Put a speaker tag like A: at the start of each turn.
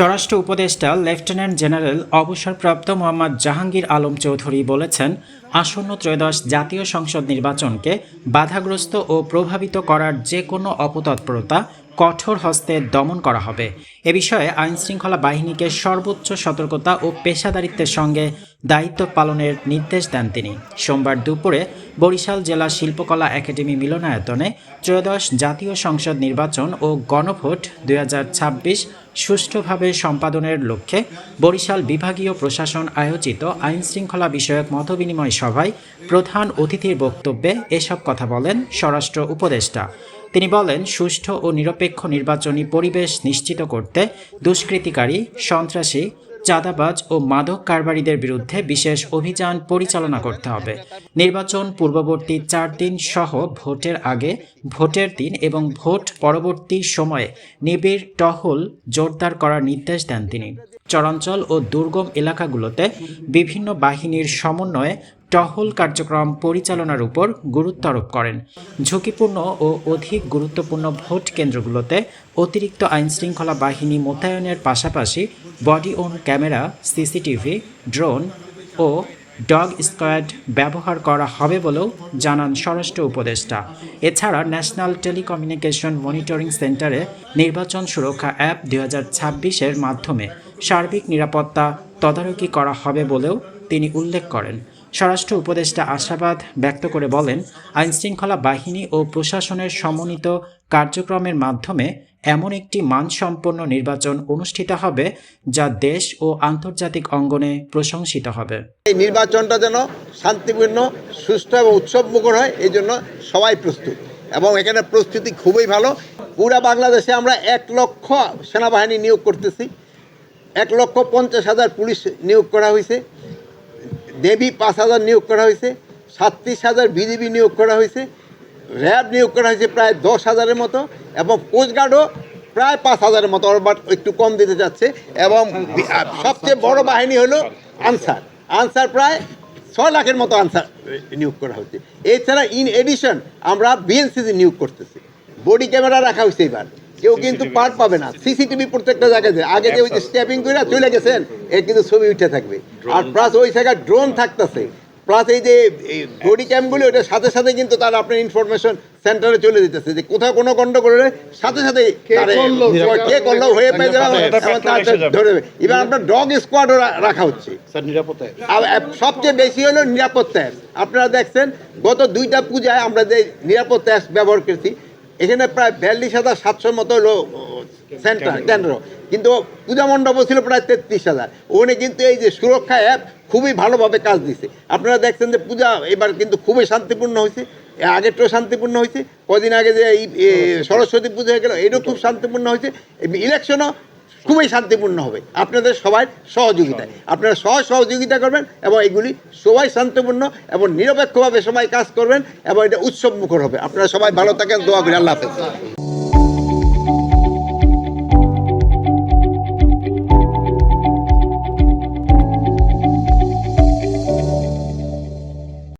A: স্বরাষ্ট্র উপদেষ্টা lieutenant general অবসরপ্রাপ্ত মোহাম্মদ জাহাঙ্গীর আলম চৌধুরী বলেছেন, আসন্ন ত্রয়োদশ জাতীয় সংসদ নির্বাচনকে বাধাগ্রস্ত ও প্রভাবিত করার যে কোনো অপতৎপরতা কঠোর হস্তে দমন করা হবে। এ বিষয়ে আইনশৃঙ্খলা বাহিনীকে সর্বোচ্চ সতর্কতা ও পেশাদারিত্বের সঙ্গে দায়িত্ব পালনের নির্দেশ দেন তিনি। সোমবার দুপুরে বরিশাল জেলা শিল্পকলা একাডেমি মিলনায়তনে ত্রয়োদশ জাতীয় সংসদ নির্বাচন ও গণভোট 2026 সুষ্ঠুভাবে সম্পাদনের লক্ষ্যে বরিশাল বিভাগীয় প্রশাসন আয়োজিত আইনশৃঙ্খলা বিষয়ক মতবিনিময় সভায় প্রধান অতিথির বক্তব্যে এসব কথা বলেন স্বরাষ্ট্র উপদেষ্টা। তিনি বলেন, সুষ্ঠু ও নিরপেক্ষ নির্বাচনী পরিবেশ নিশ্চিত করতে দুষ্কৃতিকারী, সন্ত্রাসী, চাঁদাবাজ ও মাদক কারবারিদের বিরুদ্ধে বিশেষ অভিযান পরিচালনা করতে হবে। নির্বাচন পূর্ববর্তী 4 দিন সহ ভোটের আগে, ভোটের দিন এবং ভোট পরবর্তী সময়ে নিবিড় টহল জোরদার করার নির্দেশ দেন তিনি। চরাঞ্চল ও দুর্গম এলাকাগুলোতে বিভিন্ন বাহিনীর সমন্বয়ে টহল কার্যক্রম পরিচালনার উপর গুরুত্ব আরোপ করেন। ঝুঁকিপূর্ণ ও অধিক গুরুত্বপূর্ণ ভোট কেন্দ্রগুলোতে অতিরিক্ত আইনশৃঙ্খলা বাহিনী মোতায়েনের পাশাপাশি body on camera, CCTV, drone ও ডগ স্কোয়াড ব্যবহার করা হবে বলেও জানান স্বরাষ্ট্র উপদেষ্টা। এছাড়া ন্যাশনাল টেলিকমিউনিকেশন মনিটরিং সেন্টারে নির্বাচন সুরক্ষা অ্যাপ 2026-এর মাধ্যমে সার্বিক নিরাপত্তা তদারকি করা হবে বলেও তিনি উল্লেখ করেন। স্বরাষ্ট্র উপদেষ্টা আশাবাদ ব্যক্ত করে বলেন, আইনশৃঙ্খলা বাহিনী ও প্রশাসনের সমন্বিত কার্যক্রমের মাধ্যমে এমন একটি মানসম্পন্ন নির্বাচন অনুষ্ঠিত হবে যা দেশ ও আন্তর্জাতিক অঙ্গনে প্রশংসিত হবে।
B: এই নির্বাচনটা যেন শান্তিপূর্ণ, সুষ্ঠু এবং উৎসবমুখর হয়, এই জন্য সবাই প্রস্তুত এবং এখানে প্রস্তুতি খুবই ভালো। পুরা বাংলাদেশে আমরা 1 লক্ষ সেনাবাহিনী নিয়োগ করতেছি, 1,50,000 পুলিশ নিয়োগ করা হয়েছে, দেবী 5,000 নিয়োগ করা হয়েছে, 37,000 বিজিবি নিয়োগ করা হয়েছে, র্যাব নিয়োগ করা হয়েছে প্রায় 10,000-এর মতো, এবং কোস্টগার্ডও প্রায় 5,000-এর মতো, বাট একটু কম দিতে যাচ্ছে। এবং সবচেয়ে বড় বাহিনী হলো আনসার প্রায় 6 লাখের মতো আনসার নিয়োগ করা হচ্ছে। এছাড়া ইন এডিশন আমরা বিএনসিসি নিয়োগ করতেছি। বডি ক্যামেরা রাখা হয়েছে, এবার কেউ কিন্তু পার পাবে না। সিসিটিভি প্রত্যেকটা জায়গায়, আগে যে ওই যে স্ট্যাপিং করে চলে গেছেন, এর কিন্তু ছবি উঠে থাকবে। আর প্লাস ওই জায়গায় ড্রোন থাকতেছে, প্লাস এই যে বডি ক্যামগুলো, ওটার সাথে সাথে কিন্তু তারা আপনার ইনফরমেশন সেন্টারে চলে দিতেছে যে কোথাও কোনো গন্ডগোল হলে সাথে সাথে কে করলো হয়ে পেয়ে যাবে, ধরে দেবে। এবার আপনার ডগ স্কোয়াডও রাখা হচ্ছে সবচেয়ে বেশি হলো নিরাপত্তা। আপনারা দেখছেন গত 2টা পূজায় আমরা যে নিরাপত্তা ব্যবহার করেছি, এখানে প্রায় 42,700 মতো হলো কেন্দ্র, কিন্তু পূজা মণ্ডপও ছিল প্রায় 33,000। ওখানে কিন্তু এই যে সুরক্ষা অ্যাপ খুবই ভালোভাবে কাজ দিচ্ছে। আপনারা দেখছেন যে পূজা এবার কিন্তু খুবই শান্তিপূর্ণ হয়েছে, আগেরটাও শান্তিপূর্ণ হয়েছে। কদিন আগে যে এই সরস্বতী পুজো হয়ে গেল, এটাও খুব শান্তিপূর্ণ হয়েছে। ইলেকশনও খুবই শান্তিপূর্ণ হবে আপনাদের সবাই সহযোগিতায়। আপনারা সহযোগিতা করবেন এবং এগুলি সবাই শান্তিপূর্ণ এবং নিরপেক্ষভাবে সবাই কাজ করবেন এবং এটা উৎসবমুখর হবে। আপনারা সবাই ভালো থাকেন, দোয়া করি। আল্লাহ হাফেজ।